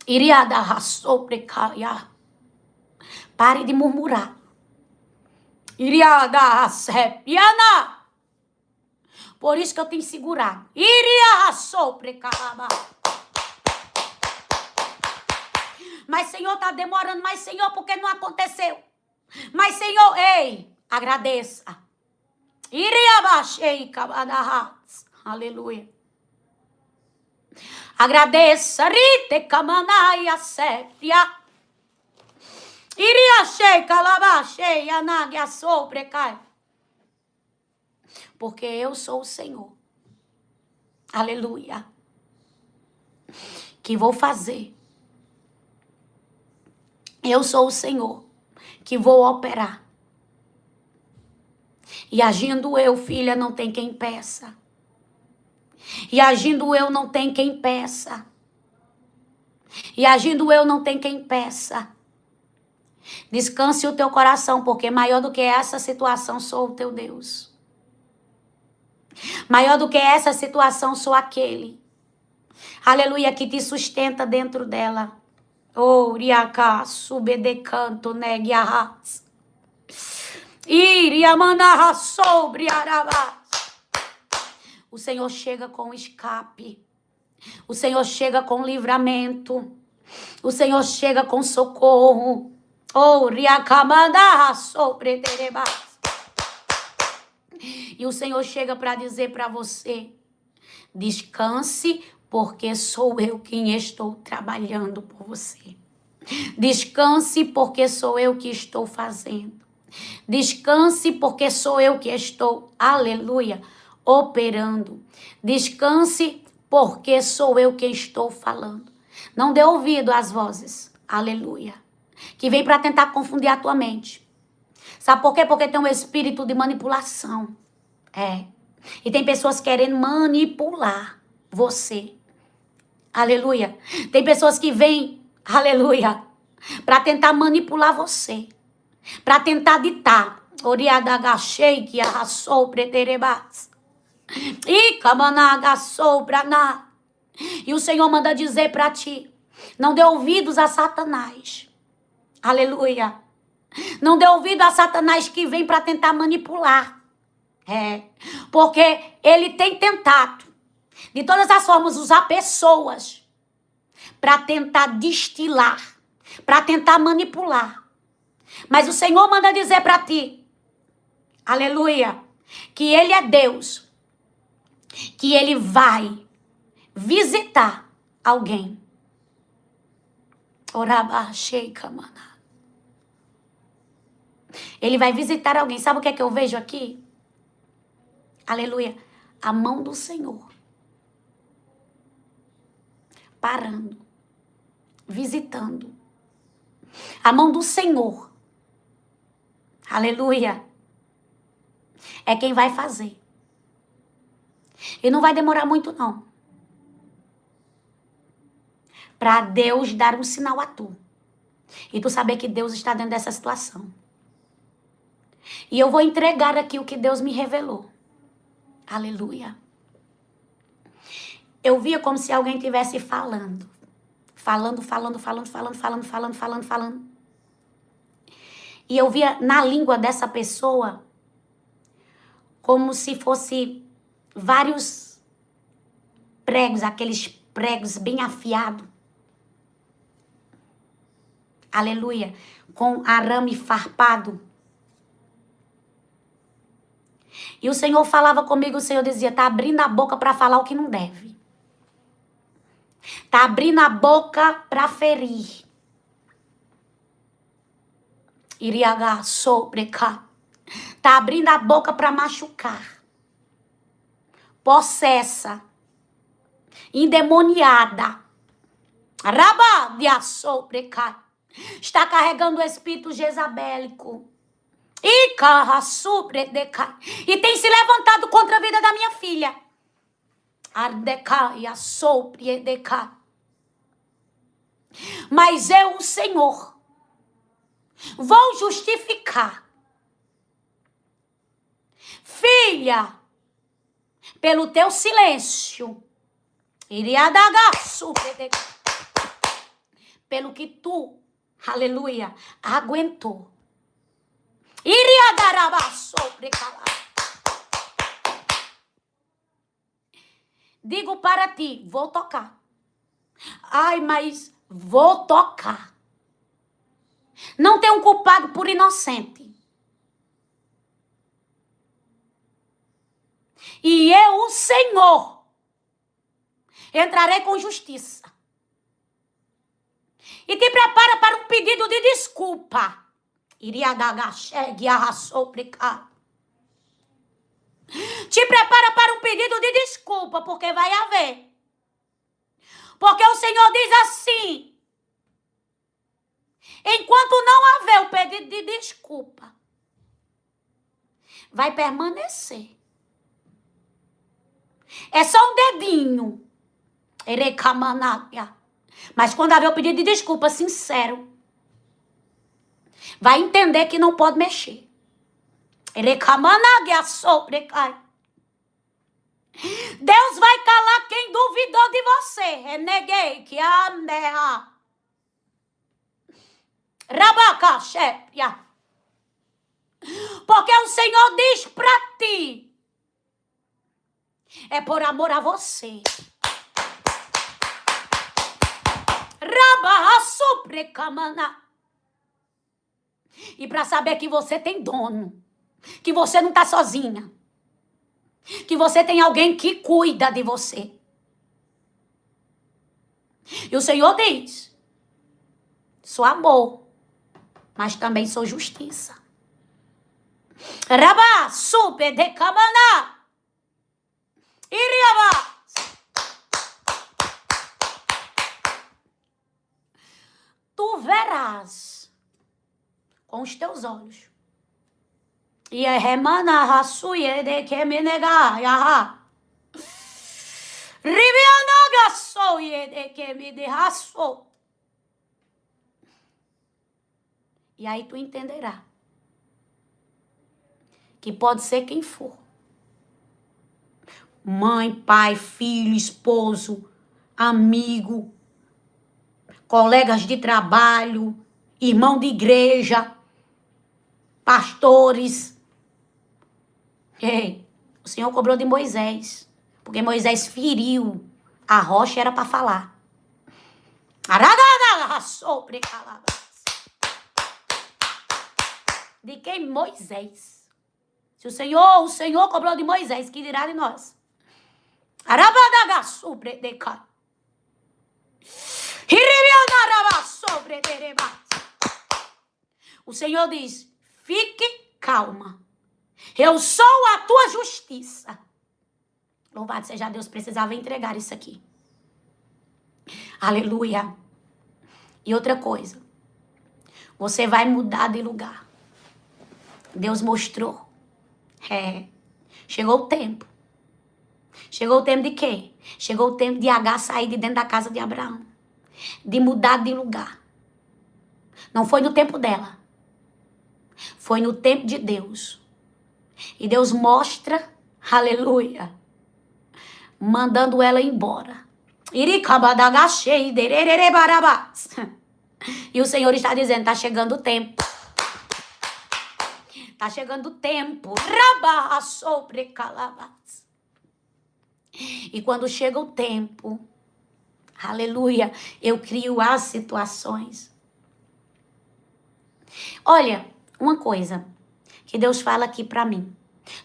Iria dar sobrecaia. Pare de murmurar. Iria dar sepiana. Por isso que eu tenho segurado. Iria sobrecalaba. Mas, Senhor, está demorando. Mas, Senhor, porque não aconteceu? Mas, Senhor, ei, agradeça. Iria baixei cabadahas. Aleluia. Agradeça. Rite camanaia sepia. Iria chei calabachei anagia sobrecai. Porque eu sou o Senhor. Aleluia. Que vou fazer. Eu sou o Senhor que vou operar. E agindo eu, filha, não tem quem peça. E agindo eu, não tem quem peça. E agindo eu, não tem quem peça. Descanse o teu coração, porque maior do que essa situação sou o teu Deus. Maior do que essa situação sou aquele. Aleluia, que te sustenta dentro dela. Oh, riaca, subedecanto, negiahas. Iriamanarra sobre arabás. O Senhor chega com escape. O Senhor chega com livramento. O Senhor chega com socorro. Oh, riacamanarra sobre terebás. E o Senhor chega para dizer para você, descanse, porque sou eu quem estou trabalhando por você. Descanse, porque sou eu que estou fazendo. Descanse, porque sou eu que estou, aleluia, operando. Descanse, porque sou eu que estou falando. Não dê ouvido às vozes, aleluia, que vem para tentar confundir a tua mente. Sabe por quê? Porque tem um espírito de manipulação. E tem pessoas querendo manipular você. Aleluia. Tem pessoas que vêm, aleluia, para tentar manipular você. Para tentar ditar. Oriadagachei que arrasou preterebas. E camanagaçou praná. E o Senhor manda dizer para ti: não dê ouvidos a Satanás. Aleluia. Não dê ouvido a Satanás que vem para tentar manipular. Porque ele tem tentado, de todas as formas, usar pessoas para tentar destilar, para tentar manipular. Mas o Senhor manda dizer para ti, aleluia, que Ele é Deus, que Ele vai visitar alguém. Ele vai visitar alguém. Sabe o que é que eu vejo aqui? Aleluia. A mão do Senhor. Parando. Visitando. A mão do Senhor. Aleluia. É quem vai fazer. E não vai demorar muito, não. Para Deus dar um sinal a tu. E tu saber que Deus está dentro dessa situação. E eu vou entregar aqui o que Deus me revelou. Aleluia. Eu via como se alguém estivesse falando. Falando. E eu via na língua dessa pessoa como se fosse vários pregos, aqueles pregos bem afiados. Aleluia. Com arame farpado. E o Senhor falava comigo, o Senhor dizia, tá abrindo a boca para falar o que não deve. Tá abrindo a boca para ferir. Iriagá, sobrecar. Tá abrindo a boca para machucar. Possessa. Endemoniada. Rabá, de sobrecar. Está carregando o espírito jezabélico. E tem se levantado contra a vida da minha filha. Mas eu, o Senhor, vou justificar. Filha, pelo teu silêncio, pelo que tu, aleluia, aguentou. Digo para ti, vou tocar. Ai, mas vou tocar. Não tem um culpado por inocente. E eu, o Senhor, entrarei com justiça. E te prepara para um pedido de desculpa. Te prepara para um pedido de desculpa, porque vai haver. Porque o Senhor diz assim, enquanto não haver o pedido de desculpa, vai permanecer. É só um dedinho. Mas quando haver o pedido de desculpa sincero, vai entender que não pode mexer. Deus vai calar quem duvidou de você. Reneguei que ameha. Rabacachepia. Porque o Senhor diz para ti. É por amor a você. Rabahasuprecamana. E para saber que você tem dono. Que você não está sozinha. Que você tem alguém que cuida de você. E o Senhor diz, sou amor, mas também sou justiça. Rabá, super de cabana. Iriabá. Tu verás com os teus olhos E é remana rasuye de que me nega yaha. Ribianaga soye de que me derraçou. E aí tu entenderá que pode ser quem for. Mãe, pai, filho, esposo, amigo, colegas de trabalho, irmão de igreja, pastores. Ei, o Senhor cobrou de Moisés, porque Moisés feriu a rocha, era para falar. De quem? Moisés. Se o Senhor cobrou de Moisés, que dirá de nós? O Senhor diz: fique calma. Eu sou a tua justiça. Louvado seja Deus, precisava entregar isso aqui. Aleluia. E outra coisa, você vai mudar de lugar. Deus mostrou. Chegou o tempo. Chegou o tempo de quê? Chegou o tempo de Agar sair de dentro da casa de Abraão. De mudar de lugar. Não foi no tempo dela. Foi no tempo de Deus. E Deus mostra, aleluia, mandando ela embora. E o Senhor está dizendo, está chegando o tempo. Está chegando o tempo. E quando chega o tempo, aleluia, eu crio as situações. Olha, uma coisa que Deus fala aqui para mim.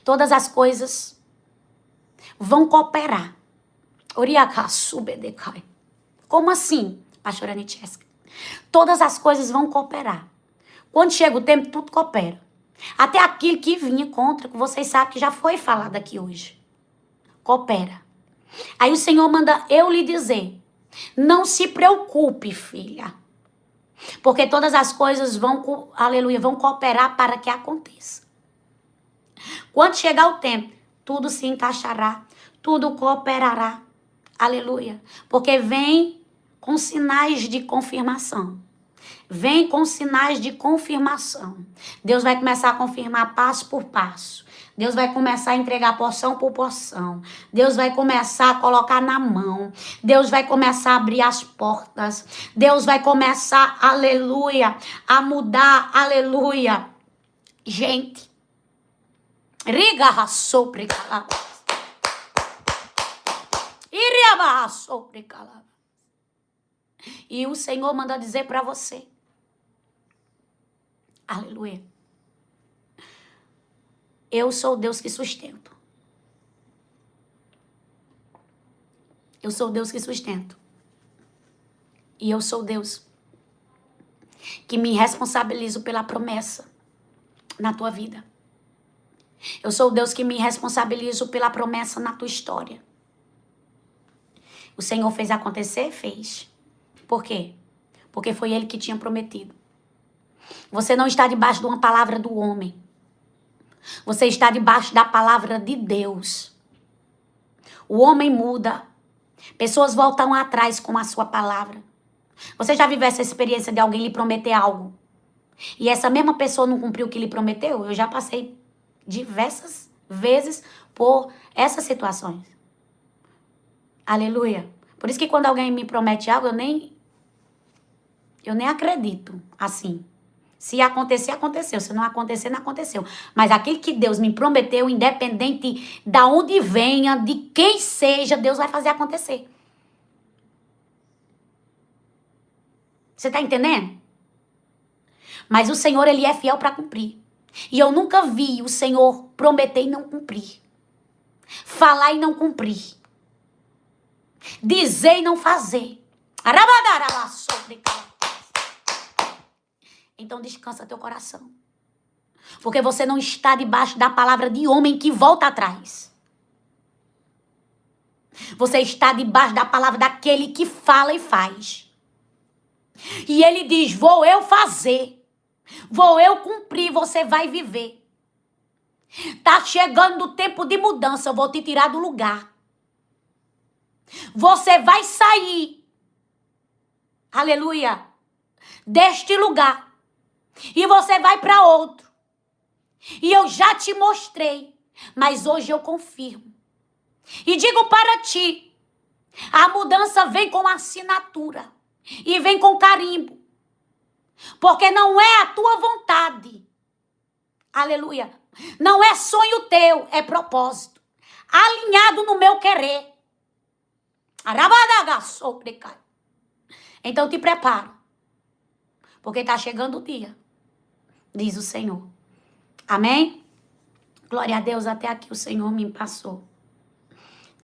Todas as coisas vão cooperar. Como assim, pastora Nitcheska? Todas as coisas vão cooperar. Quando chega o tempo, tudo coopera. Até aquilo que vinha contra, que vocês sabem que já foi falado aqui hoje. Coopera. Aí o Senhor manda eu lhe dizer, não se preocupe, filha. Porque todas as coisas vão, aleluia, vão cooperar para que aconteça. Quando chegar o tempo, tudo se encaixará, tudo cooperará. Aleluia. Porque vem com sinais de confirmação. Vem com sinais de confirmação. Deus vai começar a confirmar passo por passo. Deus vai começar a entregar porção por porção. Deus vai começar a colocar na mão. Deus vai começar a abrir as portas. Deus vai começar, aleluia, a mudar, aleluia. Gente. Riga raçou precalaba. Iriaba raçou precalaba. E o Senhor manda dizer para você. Aleluia. Eu sou o Deus que sustento. Eu sou o Deus que sustento. E eu sou Deus que me responsabilizo pela promessa na tua vida. Eu sou o Deus que me responsabilizo pela promessa na tua história. O Senhor fez acontecer? Fez. Por quê? Porque foi Ele que tinha prometido. Você não está debaixo de uma palavra do homem. Você está debaixo da palavra de Deus. O homem muda. Pessoas voltam atrás com a sua palavra. Você já viveu essa experiência de alguém lhe prometer algo? E essa mesma pessoa não cumpriu o que lhe prometeu? Eu já passei diversas vezes por essas situações. Aleluia. Por isso que quando alguém me promete algo, eu nem acredito assim. Se acontecer, aconteceu. Se não acontecer, não aconteceu. Mas aquilo que Deus me prometeu, independente de onde venha, de quem seja, Deus vai fazer acontecer. Você está entendendo? Mas o Senhor, Ele é fiel para cumprir. E eu nunca vi o Senhor prometer e não cumprir. Falar e não cumprir. Dizer e não fazer. Então descansa teu coração. Porque você não está debaixo da palavra de homem que volta atrás. Você está debaixo da palavra daquele que fala e faz. E ele diz, vou eu fazer. Vou eu cumprir, você vai viver. Tá chegando o tempo de mudança, eu vou te tirar do lugar. Você vai sair, aleluia, deste lugar. E você vai para outro. E eu já te mostrei, mas hoje eu confirmo. E digo para ti, a mudança vem com assinatura e vem com carimbo. Porque não é a tua vontade. Aleluia. Não é sonho teu, é propósito. Alinhado no meu querer. Então te prepara. Porque está chegando o dia. Diz o Senhor. Amém? Glória a Deus, até aqui o Senhor me passou.